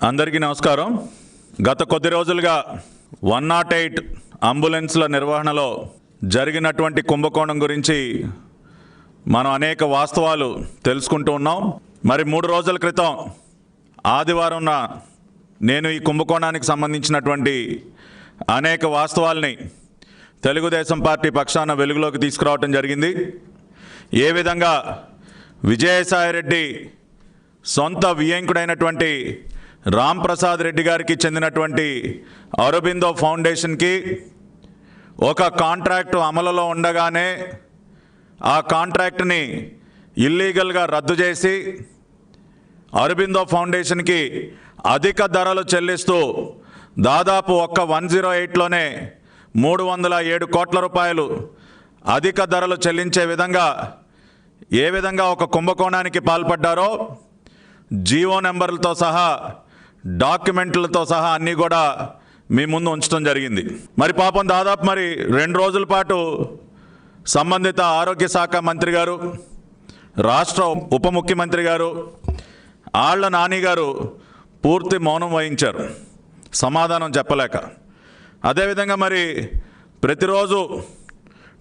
అందరికీ నమస్కారం. గత కొద్ది రోజులుగా 108 అంబులెన్స్ల నిర్వహణలో జరిగినటువంటి కుంభకోణం గురించి మనం అనేక వాస్తవాలు తెలుసుకుంటూ ఉన్నాం. మరి 3 రోజుల క్రితం ఆదివారం నేను ఈ కుంభకోణానికి సంబంధించినటువంటి అనేక వాస్తవాల్ని తెలుగుదేశం పార్టీ పక్షాన వెలుగులోకి తీసుకురావటం జరిగింది. ఏ విధంగా విజయసాయిరెడ్డి సొంత వియ్యంకుడైనటువంటి రాంప్రసాద్ రెడ్డి గారికి చెందినటువంటి అరబిందో ఫౌండేషన్కి ఒక కాంట్రాక్టు అమలులో ఉండగానే ఆ కాంట్రాక్ట్ని ఇల్లీగల్గా రద్దు చేసి అరబిందో ఫౌండేషన్కి అధిక ధరలు చెల్లిస్తూ దాదాపు ఒక్క 108లోనే 307 కోట్ల రూపాయలు అధిక ధరలు చెల్లించే విధంగా ఏ విధంగా ఒక కుంభకోణానికి పాల్పడ్డారో జీవో నెంబర్లతో సహా డాక్యుమెంట్లతో సహా అన్నీ కూడా మీ ముందు ఉంచడం జరిగింది. మరి పాపం దాదాపు 2 రోజుల పాటు సంబంధిత ఆరోగ్య శాఖ మంత్రి గారు, రాష్ట్ర ఉప ముఖ్యమంత్రి గారు, ఆళ్ల నాని గారు పూర్తి మౌనం వహించారు, సమాధానం చెప్పలేక. అదేవిధంగా ప్రతిరోజు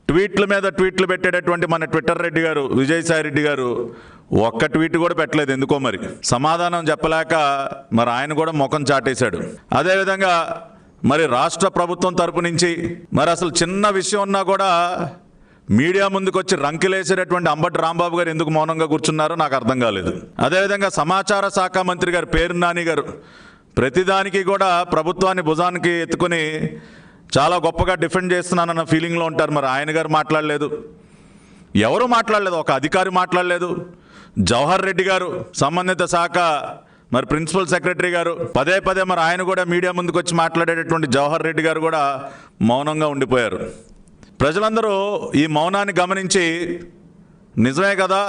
ట్వీట్ల మీద ట్వీట్లు పెట్టేటటువంటి మన ట్విట్టర్ రెడ్డి గారు, విజయసాయి రెడ్డి గారు ఒక్క ట్వీట్ కూడా పెట్టలేదు. ఎందుకో సమాధానం చెప్పలేక ఆయన కూడా ముఖం చాటేశాడు. అదేవిధంగా రాష్ట్ర ప్రభుత్వం తరపు నుంచి అసలు చిన్న విషయం ఉన్నా కూడా మీడియా ముందుకు వచ్చి రంకిలేసేటటువంటి అంబటి రాంబాబు గారు ఎందుకు మౌనంగా కూర్చున్నారో నాకు అర్థం కాలేదు. అదేవిధంగా సమాచార శాఖ మంత్రి గారు పేర్ని నాని గారు ప్రతిదానికి కూడా ప్రభుత్వాన్ని భుజానికి ఎత్తుకుని చాలా గొప్పగా డిఫెండ్ చేస్తున్నానన్న ఫీలింగ్లో ఉంటారు. ఆయన గారు మాట్లాడలేదు, ఎవరు మాట్లాడలేదు, ఒక అధికారి మాట్లాడలేదు. జవహర్ రెడ్డి గారు సంబంధిత శాఖ ప్రిన్సిపల్ సెక్రటరీ గారు పదే ఆయన కూడా మీడియా ముందుకు వచ్చి మాట్లాడేటటువంటి జవహర్ రెడ్డి గారు కూడా మౌనంగా ఉండిపోయారు. ప్రజలందరూ ఈ మౌనాన్ని గమనించి నిజమే కదా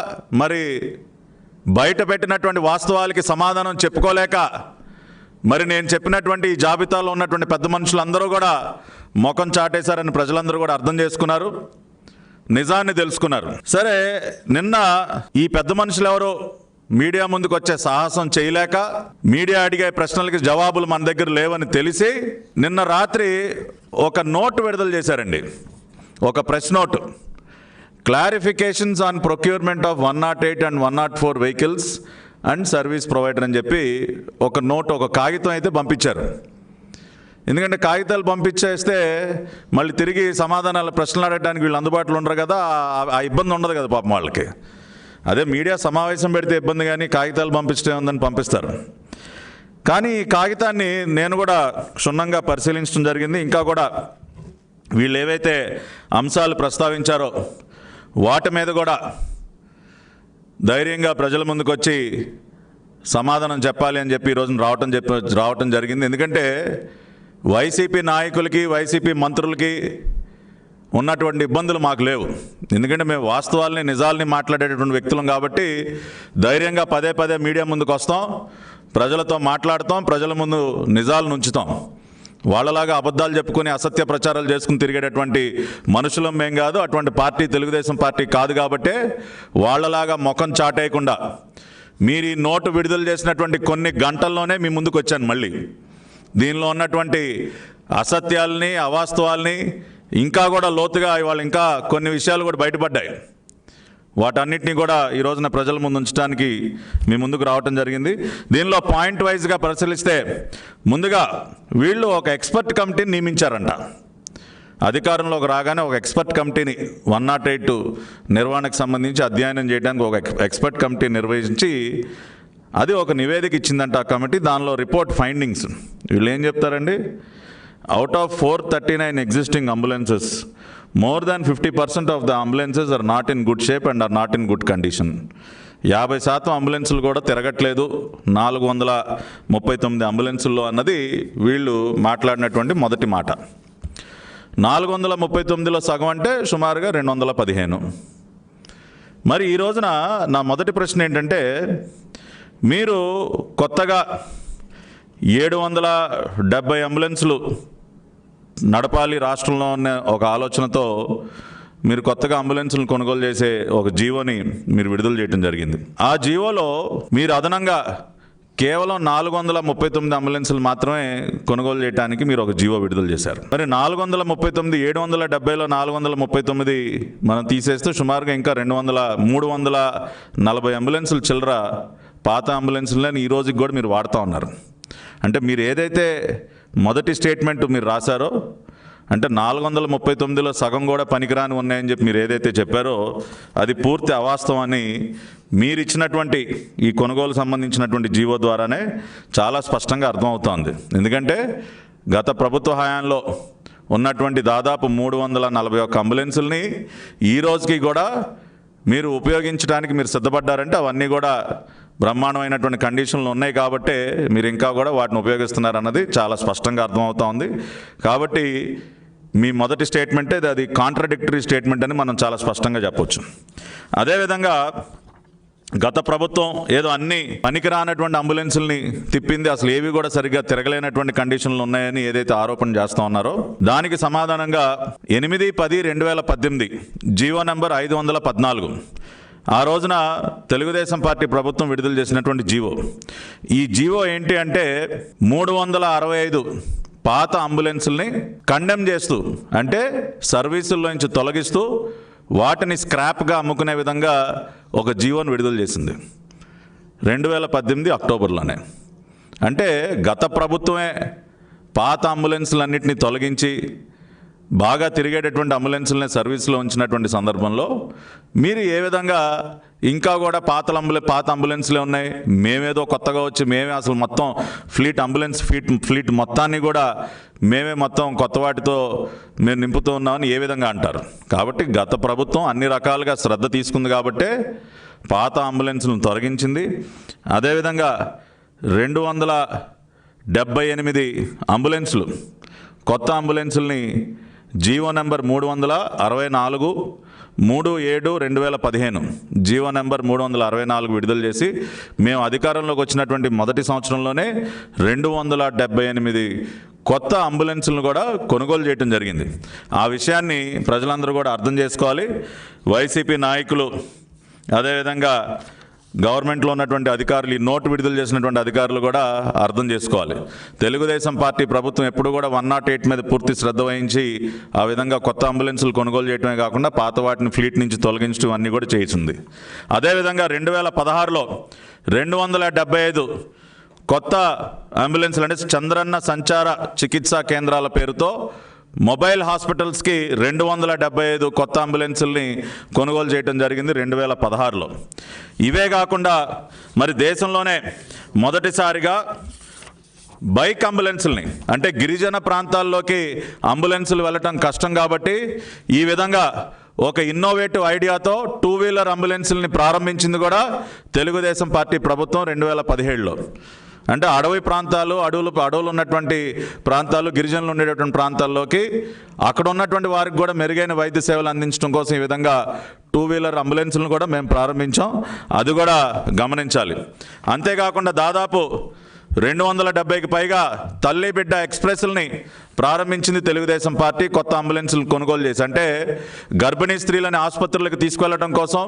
బయట పెట్టినటువంటి వాస్తవాలకి సమాధానం చెప్పుకోలేక నేను చెప్పినటువంటి ఈ జాబితాలో ఉన్నటువంటి పెద్ద మనుషులందరూ కూడా ముఖం చాటేశారని ప్రజలందరూ కూడా అర్థం చేసుకున్నారు, నిజాన్ని తెలుసుకున్నారు. సరే, నిన్న ఈ పెద్ద మనుషులు ఎవరో మీడియా ముందుకు వచ్చే సాహసం చేయలేక, మీడియా అడిగే ప్రశ్నలకి జవాబులు మన దగ్గర లేవని తెలిసి నిన్న రాత్రి ఒక నోట్ విడుదల చేశారండి, ఒక press note. Clarifications on procurement of 108 and 104 vehicles and service provider అని చెప్పి ఒక నోట్, ఒక కాగితం అయితే పంపించారు. ఎందుకంటే కాగితాలు పంపించేస్తే మళ్ళీ తిరిగి సమాధానాలు ప్రశ్నలు అడగడానికి వీళ్ళు అందుబాటులో ఉండరు కదా, ఆ ఇబ్బంది ఉండదు కదా పాపం వాళ్ళకి. అదే మీడియా సమావేశం పెడితే ఇబ్బంది, కానీ కాగితాలు పంపించడం ఉందని పంపిస్తారు. కానీ ఈ కాగితాన్ని నేను కూడా క్షుణ్ణంగా పరిశీలించడం జరిగింది. ఇంకా కూడా వీళ్ళు ఏవైతే అంశాలు ప్రస్తావించారో వాటి మీద కూడా ధైర్యంగా ప్రజల ముందుకు వచ్చి సమాధానం చెప్పాలి అని చెప్పి ఈరోజు రావటం జరిగింది. ఎందుకంటే వైసీపీ నాయకులకి, వైసీపీ మంత్రులకి ఉన్నటువంటి ఇబ్బందులు మాకు లేవు. ఎందుకంటే మేము వాస్తవాల్ని, నిజాల్ని మాట్లాడేటటువంటి వ్యక్తులం కాబట్టి ధైర్యంగా పదే మీడియా ముందుకు వస్తాం, ప్రజలతో మాట్లాడతాం, ప్రజల ముందు నిజాలను ఉంచుతాం. వాళ్ళలాగా అబద్ధాలు చెప్పుకొని అసత్య ప్రచారాలు చేసుకుని తిరిగేటటువంటి మనుషులం మేం కాదు. అటువంటి పార్టీ తెలుగుదేశం పార్టీ కాదు. కాబట్టే వాళ్ళలాగా ముఖం చాటేయకుండా మీరు ఈ నోటు విడుదల చేసినటువంటి కొన్ని గంటల్లోనే మీ ముందుకు వచ్చాను. మళ్ళీ దీనిలో ఉన్నటువంటి అసత్యాలని, అవాస్తవాల్ని ఇంకా కూడా లోతుగా ఇవాళ ఇంకా కొన్ని విషయాలు కూడా బయటపడ్డాయి. వాటన్నిటిని కూడా ఈ రోజున ప్రజల ముందు ఉంచడానికి మీ ముందుకు రావటం జరిగింది. దీనిలో పాయింట్ వైజ్గా పరిశీలిస్తే ముందుగా వీళ్ళు ఒక ఎక్స్పర్ట్ కమిటీని నియమించారంట. అధికారంలోకి రాగానే ఒక ఎక్స్పర్ట్ కమిటీని 108 నిర్వహణకు సంబంధించి అధ్యయనం చేయడానికి ఒక ఎక్స్పర్ట్ కమిటీ నిర్వహించి అది ఒక నివేదిక ఇచ్చిందంట ఆ కమిటీ. దానిలో రిపోర్ట్ ఫైండింగ్స్ వీళ్ళు ఏం చెప్తారండి, out of 439 existing ambulances more than 50% of the ambulances are not in good shape and are not in good condition. 50% అంబులెన్సులు కూడా తిరగట్లేదు 439 అంబులెన్సుల్లో అన్నది వీళ్ళు మాట్లాడినటువంటి మొదటి మాట. 439లో సగం అంటే సుమారుగా 215. ఈ రోజున నా మొదటి ప్రశ్న ఏంటంటే, మీరు కొత్తగా 770 అంబులెన్సులు నడపాలి రాష్ట్రంలో ఉన్న ఒక ఆలోచనతో మీరు కొత్తగా అంబులెన్స్లను కొనుగోలు చేసే ఒక జీవోని మీరు విడుదల చేయడం జరిగింది. ఆ జీవోలో మీరు అదనంగా కేవలం 439 అంబులెన్సులు మాత్రమే కొనుగోలు చేయడానికి మీరు ఒక జీవో విడుదల చేశారు. మరి 439, 770లో 439 మనం తీసేస్తే సుమారుగా ఇంకా 340 అంబులెన్సులు చిల్లర పాత అంబులెన్సులని ఈ రోజుకి కూడా మీరు వాడుతూ ఉన్నారు. అంటే మీరు ఏదైతే మొదటి స్టేట్మెంట్ మీరు రాశారో, అంటే 439లో సగం కూడా పనికిరాని ఉన్నాయని చెప్పి మీరు ఏదైతే చెప్పారో అది పూర్తి అవాస్తవాన్ని మీరు ఇచ్చినటువంటి ఈ కొనుగోలు సంబంధించినటువంటి జీవో ద్వారానే చాలా స్పష్టంగా అర్థమవుతోంది. ఎందుకంటే గత ప్రభుత్వ హయాంలో ఉన్నటువంటి దాదాపు 341 అంబులెన్సుల్ని ఈ రోజుకి కూడా మీరు ఉపయోగించడానికి మీరు సిద్ధపడ్డారంటే అవన్నీ కూడా బ్రహ్మాండమైనటువంటి కండిషన్లు ఉన్నాయి కాబట్టే మీరు ఇంకా కూడా వాటిని ఉపయోగిస్తున్నారన్నది చాలా స్పష్టంగా అర్థమవుతోంది. కాబట్టి మీ మొదటి స్టేట్మెంటే అది కాంట్రడిక్టరీ స్టేట్మెంట్ అని మనం చాలా స్పష్టంగా చెప్పొచ్చు. అదేవిధంగా గత ప్రభుత్వం ఏదో అన్ని పనికిరానటువంటి అంబులెన్సుల్ని తిప్పింది, అసలు ఏవి కూడా సరిగ్గా తిరగలేనటువంటి కండిషన్లు ఉన్నాయని ఏదైతే ఆరోపణ చేస్తూ ఉన్నారో దానికి సమాధానంగా 8/10/2018 జీవో నెంబర్ 514 ఆ రోజున తెలుగుదేశం పార్టీ ప్రభుత్వం విడుదల చేసినటువంటి జీవో. ఈ జీవో ఏంటి అంటే 365 పాత అంబులెన్సుల్ని కండెమ్ చేస్తూ, అంటే సర్వీసుల్లో నుంచి తొలగిస్తూ వాటిని స్క్రాప్గా అమ్ముకునే విధంగా ఒక జీవోను విడుదల చేసింది 2018 అక్టోబర్లోనే. అంటే గత ప్రభుత్వమే పాత అంబులెన్సులన్నింటినీ తొలగించి బాగా తిరిగేటటువంటి అంబులెన్సులనే సర్వీస్లో ఉంచినటువంటి సందర్భంలో మీరు ఏ విధంగా ఇంకా కూడా పాత అంబులెన్స్లే ఉన్నాయి, మేమేదో కొత్తగా వచ్చి మేమే అసలు మొత్తం ఫ్లీట్ మొత్తాన్ని కూడా మేమే మొత్తం కొత్త వాటితో మేము నింపుతూ ఉన్నామని ఏ విధంగా అంటారు. కాబట్టి గత ప్రభుత్వం అన్ని రకాలుగా శ్రద్ధ తీసుకుంది కాబట్టే పాత అంబులెన్స్లను తొలగించింది. అదేవిధంగా 278 అంబులెన్సులు కొత్త అంబులెన్సుల్ని జీవో నెంబర్ 364 3/7/2015 జీవో నెంబర్ 364 విడుదల చేసి మేము అధికారంలోకి వచ్చినటువంటి మొదటి సంవత్సరంలోనే 278 కొత్త అంబులెన్సులను కూడా కొనుగోలు చేయడం జరిగింది. ఆ విషయాన్ని ప్రజలందరూ కూడా అర్థం చేసుకోవాలి. వైసీపీ నాయకులు అదేవిధంగా గవర్నమెంట్లో ఉన్నటువంటి అధికారులు, ఈ నోటు విడుదల చేసినటువంటి అధికారులు కూడా అర్థం చేసుకోవాలి. తెలుగుదేశం పార్టీ ప్రభుత్వం ఎప్పుడు కూడా 108 మీద పూర్తి శ్రద్ధ వహించి ఆ విధంగా కొత్త అంబులెన్సులు కొనుగోలు చేయడమే కాకుండా పాత వాటిని ఫ్లీట్ నుంచి తొలగించడం అన్నీ కూడా చేసింది. అదేవిధంగా 2016లో 275 కొత్త అంబులెన్సులు, అంటే చంద్రన్న సంచార చికిత్సా కేంద్రాల పేరుతో మొబైల్ హాస్పిటల్స్కి 275 కొత్త అంబులెన్సుల్ని కొనుగోలు చేయడం జరిగింది 2016లో. ఇవే కాకుండా మరి దేశంలోనే మొదటిసారిగా బైక్ అంబులెన్సుల్ని, అంటే గిరిజన ప్రాంతాల్లోకి అంబులెన్సులు వెళ్ళటం కష్టం కాబట్టి ఈ విధంగా ఒక ఇన్నోవేటివ్ ఐడియాతో 2 వీలర్ అంబులెన్సుల్ని ప్రారంభించింది కూడా తెలుగుదేశం పార్టీ ప్రభుత్వం 2017లో. అంటే అడవి ప్రాంతాలు, అడవులు ఉన్నటువంటి ప్రాంతాలు, గిరిజనులు ఉండేటటువంటి ప్రాంతాల్లోకి అక్కడ ఉన్నటువంటి వారికి కూడా మెరుగైన వైద్య సేవలు అందించడం కోసం ఈ విధంగా 2 వీలర్ అంబులెన్సులను కూడా మేము ప్రారంభించాం. అది కూడా గమనించాలి. అంతేకాకుండా దాదాపు 270కి పైగా తల్లి బిడ్డ ఎక్స్ప్రెస్లని ప్రారంభించింది తెలుగుదేశం పార్టీ కొత్త అంబులెన్సులను కొనుగోలు చేసి. అంటే గర్భిణీ స్త్రీలని ఆసుపత్రులకు తీసుకెళ్లడం కోసం,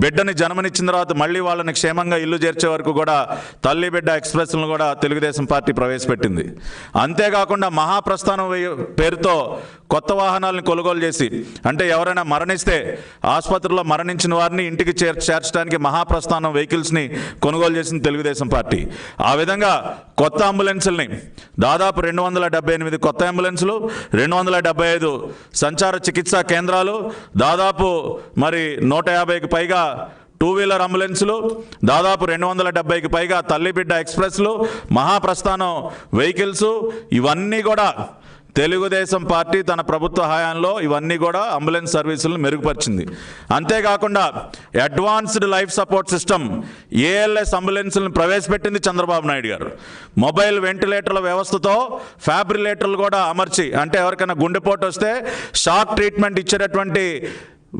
బిడ్డని జన్మనిచ్చిన తర్వాత మళ్ళీ వాళ్ళని క్షేమంగా ఇల్లు చేర్చే వరకు కూడా తల్లి బిడ్డ ఎక్స్ప్రెస్లను కూడా తెలుగుదేశం పార్టీ ప్రవేశపెట్టింది. అంతేకాకుండా మహాప్రస్థానం పేరుతో కొత్త వాహనాలను కొనుగోలు చేసి, అంటే ఎవరైనా మరణిస్తే ఆసుపత్రిలో మరణించిన వారిని ఇంటికి చేర్చడానికి మహాప్రస్థానం వెహికల్స్ని కొనుగోలు చేసింది తెలుగుదేశం పార్టీ. ఆ విధంగా కొత్త అంబులెన్సుల్ని దాదాపు 278 కొత్త అంబులెన్సులు, 275 సంచార చికిత్సా కేంద్రాలు, దాదాపు మరి 150కి పైగా 2 వీలర్ అంబులెన్సులు, దాదాపు 270కి పైగా తల్లి బిడ్డ ఎక్స్ప్రెస్లు, మహాప్రస్థానం వెహికల్స్, ఇవన్నీ కూడా తెలుగుదేశం పార్టీ తన ప్రభుత్వ హయాంలో ఇవన్నీ కూడా అంబులెన్స్ సర్వీసులను మెరుగుపరిచింది. అంతేకాకుండా advanced life support system ALS అంబులెన్సులను ప్రవేశపెట్టింది చంద్రబాబు నాయుడు గారు. మొబైల్ వెంటిలేటర్ల వ్యవస్థతో ఫ్యాబ్రిలేటర్లు కూడా అమర్చి, అంటే ఎవరికైనా గుండెపోటు వస్తే షాక్ ట్రీట్మెంట్ ఇచ్చేటటువంటి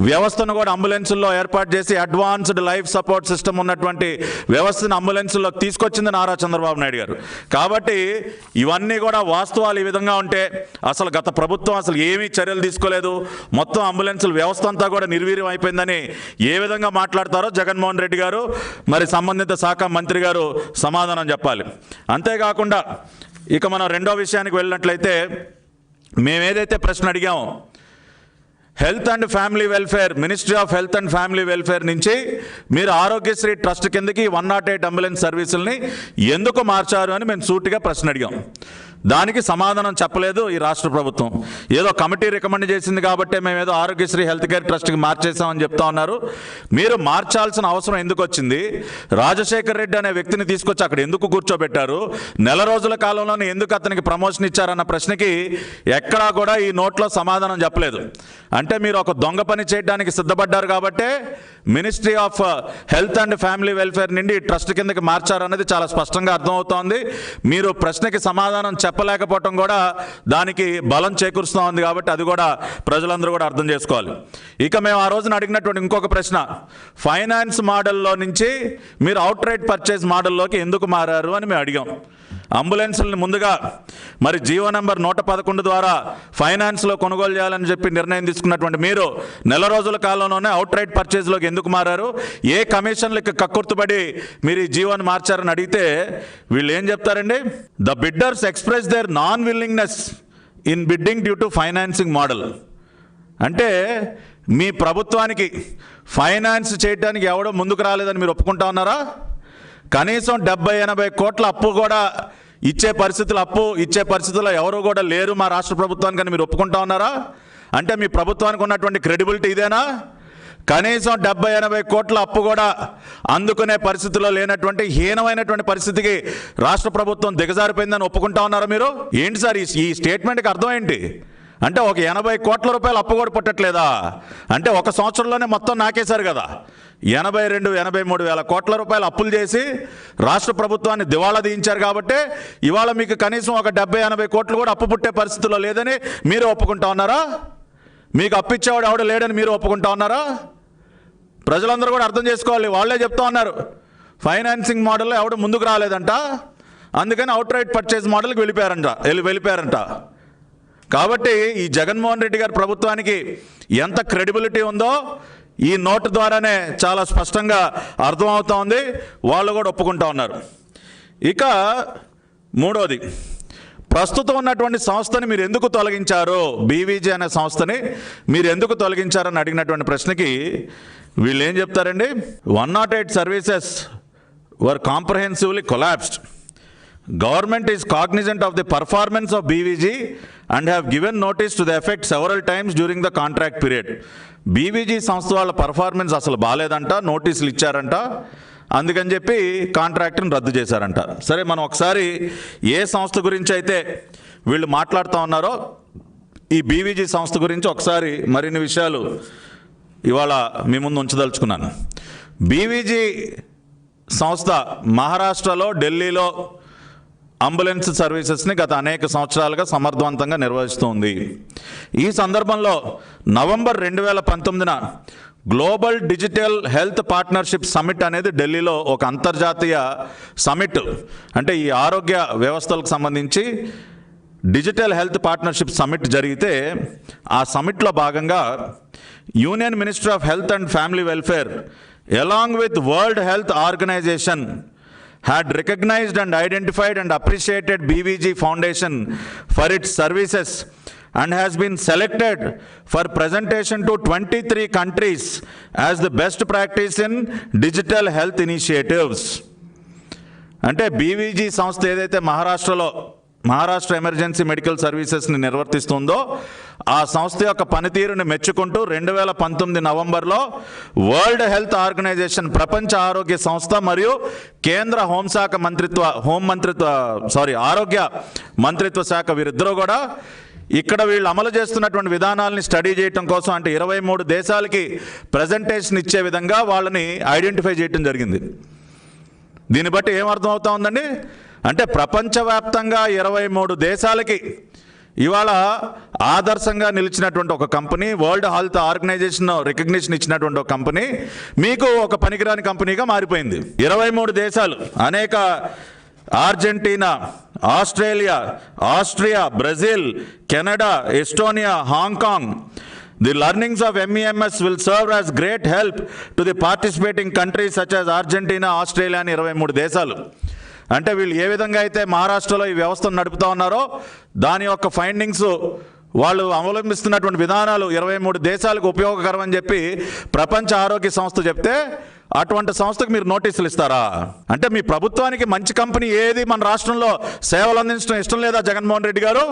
వ్యవస్థను కూడా అంబులెన్సుల్లో ఏర్పాటు చేసి అడ్వాన్స్డ్ లైఫ్ సపోర్ట్ సిస్టమ్ ఉన్నటువంటి వ్యవస్థను అంబులెన్సుల్లోకి తీసుకొచ్చింది నారా చంద్రబాబు నాయుడు గారు. కాబట్టి ఇవన్నీ కూడా వాస్తవాలు ఈ విధంగా ఉంటే అసలు గత ప్రభుత్వం అసలు ఏమీ చర్యలు తీసుకోలేదు, మొత్తం అంబులెన్సుల వ్యవస్థ అంతా కూడా నిర్వీర్యం అయిపోయిందని ఏ విధంగా మాట్లాడతారో జగన్మోహన్ రెడ్డి గారు మరి సంబంధిత శాఖ మంత్రి గారు సమాధానం చెప్పాలి. అంతేకాకుండా ఇక మనం రెండో విషయానికి వెళ్ళినట్లయితే మేము ఏదైతే ప్రశ్న అడిగామో health and family welfare, ministry of health and family welfare నుంచి మీరు ఆరోగ్యశ్రీ ట్రస్ట్ కిందకి 108 అంబులెన్స్ సర్వీసుల్ని ఎందుకు మార్చారు అని మేము సూటిగా ప్రశ్న అడిగాం. దానికి సమాధానం చెప్పలేదు ఈ రాష్ట్ర ప్రభుత్వం. ఏదో కమిటీ రికమెండ్ చేసింది కాబట్టి మేము ఏదో ఆరోగ్యశ్రీ హెల్త్ కేర్ ట్రస్ట్కి మార్చేసామని చెప్తా ఉన్నారు. మీరు మార్చాల్సిన అవసరం ఎందుకు వచ్చింది? రాజశేఖర్ రెడ్డి అనే వ్యక్తిని తీసుకొచ్చి అక్కడ ఎందుకు కూర్చోబెట్టారు? నెల రోజుల కాలంలోనే ఎందుకు అతనికి ప్రమోషన్ ఇచ్చారన్న ప్రశ్నకి ఎక్కడా కూడా ఈ నోట్లో సమాధానం చెప్పలేదు. అంటే మీరు ఒక దొంగ పని చేయడానికి సిద్ధపడ్డారు కాబట్టే ministry of health and family welfare నుండి ట్రస్ట్ కిందకి మార్చారన్నది చాలా స్పష్టంగా అర్థమవుతోంది. మీరు ప్రశ్నకి సమాధానం చెప్పలేకపోవటం కూడా దానికి బలం చేకూరుస్తూ ఉంది. కాబట్టి అది కూడా ప్రజలందరూ కూడా అర్థం చేసుకోవాలి. ఇక మేము ఆ రోజున అడిగినటువంటి ఇంకొక ప్రశ్న, ఫైనాన్స్ మోడల్లో నుంచి మీరు అవుట్ రైట్ పర్చేజ్ మోడల్లోకి ఎందుకు మారారు అని మేము అడిగాం. అంబులెన్సులను ముందుగా మరి జీవో నెంబర్ 111 ద్వారా ఫైనాన్స్లో కొనుగోలు చేయాలని చెప్పి నిర్ణయం తీసుకున్నటువంటి మీరు నెల రోజుల కాలంలోనే అవుట్ రైట్ పర్చేజ్లోకి ఎందుకు మారారు? ఏ కమిషన్లకి కక్కుర్తుపడి మీరు ఈ జీవోని మార్చారని అడిగితే వీళ్ళు ఏం చెప్తారండి? The bidders express there non willingness in bidding due to financing model. అంటే మీ ప్రభుత్వానికి ఫైనాన్స్ చేయడానికి ఎవడో ముందుకు రాలేదని మీరు ఒప్పుకుంటా ఉన్నారా? కనీసం 70-80 కోట్ల అప్పు కూడా ఇచ్చే పరిస్థితుల్లో ఎవరు కూడా లేరు మా రాష్ట్ర ప్రభుత్వానికి అని మీరు ఒప్పుకుంటా ఉన్నారా? అంటే మీ ప్రభుత్వానికి ఉన్నటువంటి క్రెడిబిలిటీ ఇదేనా? కనీసం 70-80 కోట్ల అప్పు కూడా అందుకునే పరిస్థితిలో లేనటువంటి హీనమైనటువంటి పరిస్థితికి రాష్ట్ర ప్రభుత్వం దిగజారిపోయిందని ఒప్పుకుంటా ఉన్నారా మీరు? ఏంటి సార్ ఈ స్టేట్మెంట్కి అర్థం ఏంటి? అంటే ఒక 80 కోట్ల రూపాయలు అప్పు కూడా పుట్టట్లేదా? అంటే ఒక సంవత్సరంలోనే మొత్తం నాకేశారు కదా. 82-83 వేల కోట్ల రూపాయలు అప్పులు చేసి రాష్ట్ర ప్రభుత్వాన్ని దివాళా తీయించారు. కాబట్టి ఇవాళ మీకు కనీసం ఒక 70-80 కోట్లు కూడా అప్పు పుట్టే పరిస్థితుల్లో లేదని మీరు ఒప్పుకుంటా ఉన్నారా? మీకు అప్పిచ్చేవాడు ఎవడు లేడని మీరు ఒప్పుకుంటా ఉన్నారా? ప్రజలందరూ కూడా అర్థం చేసుకోవాలి. వాళ్ళే చెప్తా ఉన్నారు ఫైనాన్సింగ్ మోడల్లో ఎవడు ముందుకు రాలేదంట, అందుకని అవుట్ రైట్ పర్చేజ్ మోడల్కి వెళ్ళిపోయారంట. కాబట్టి ఈ జగన్మోహన్ రెడ్డి గారి ప్రభుత్వానికి ఎంత క్రెడిబిలిటీ ఉందో ఈ నోటు ద్వారానే చాలా స్పష్టంగా అర్థమవుతా ఉంది. వాళ్ళు కూడా ఒప్పుకుంటా ఉన్నారు. ఇక మూడోది, ప్రస్తుతం ఉన్నటువంటి సంస్థని మీరు ఎందుకు తొలగించారు? బీవీజీ అనే సంస్థని మీరు ఎందుకు తొలగించారని అడిగినటువంటి ప్రశ్నకి వీళ్ళు ఏం చెప్తారండి? 108 services were comprehensively collapsed. Government is cognizant of the performance of BVG and have given notice to the effect several times during the contract period. BVG సంస్థ వాళ్ళ పర్ఫార్మెన్స్ అసలు బాగాలేదంట, నోటీసులు ఇచ్చారంట, అందుకని చెప్పి కాంట్రాక్ట్ని రద్దు చేశారంట. సరే, మనం ఒకసారి ఏ సంస్థ గురించి అయితే వీళ్ళు మాట్లాడుతూ ఉన్నారో ఈ బీవీజీ సంస్థ గురించి ఒకసారి మరిన్ని విషయాలు ఇవాళ మీ ముందు ఉంచదలుచుకున్నాను. బీవీజీ సంస్థ మహారాష్ట్రలో, ఢిల్లీలో అంబులెన్స్ సర్వీసెస్ని గత అనేక సంవత్సరాలుగా సమర్థవంతంగా నిర్వహిస్తుంది. ఈ సందర్భంలో నవంబర్ 2019న global digital health partnership summit అనేది ఢిల్లీలో ఒక అంతర్జాతీయ సమిట్, అంటే ఈ ఆరోగ్య వ్యవస్థలకు సంబంధించి డిజిటల్ హెల్త్ పార్ట్నర్షిప్ సమిట్ జరిగితే ఆ సమిట్లో భాగంగా union ministry of health and family welfare along with world health organization had recognized and identified and appreciated BVG Foundation for its services and has been selected for presentation to 23 countries as the best practice in digital health initiatives. అంటే BVG సంస్థ ఏదైతే Maharashtra emergency medical సర్వీసెస్ని నిర్వర్తిస్తుందో ఆ సంస్థ యొక్క పనితీరుని మెచ్చుకుంటూ 2019 నవంబర్లో world health organisation, ప్రపంచ ఆరోగ్య సంస్థ మరియు కేంద్ర ఆరోగ్య మంత్రిత్వ శాఖ వీరిద్దరూ కూడా ఇక్కడ వీళ్ళు అమలు చేస్తున్నటువంటి విధానాలని స్టడీ చేయడం కోసం, అంటే 23 దేశాలకి ప్రజెంటేషన్ ఇచ్చే విధంగా వాళ్ళని ఐడెంటిఫై చేయడం జరిగింది. దీన్ని బట్టి ఏమర్థమవుతా ఉందండి? అంటే ప్రపంచవ్యాప్తంగా 23 దేశాలకి ఇవాళ ఆదర్శంగా నిలిచినటువంటి ఒక company, world health organization recognition ఇచ్చినటువంటి ఒక కంపెనీ మీకు ఒక పనికిరాని కంపెనీగా మారిపోయింది. 23 దేశాలు, అనేక Argentina, Australia, Austria, Brazil, Canada, Estonia, Hong Kong. The learnings of MEMS will serve as great help to the participating countries such as Argentina, Australia అని 23 దేశాలు. అంటే వీళ్ళు ఏ విధంగా అయితే మహారాష్ట్రలో ఈ వ్యవస్థను నడుపుతా ఉన్నారో దాని యొక్క ఫైండింగ్స్, వాళ్ళు అవలంబిస్తున్నటువంటి విధానాలు 23 దేశాలకు ఉపయోగకరం అని చెప్పి ప్రపంచ ఆరోగ్య సంస్థ చెప్తే అటువంటి సంస్థకు మీరు నోటీసులు ఇస్తారా? అంటే మీ ప్రభుత్వానికి మంచి కంపెనీ ఏది మన రాష్ట్రంలో సేవలు అందించడం ఇష్టం లేదా జగన్మోహన్ రెడ్డి గారు?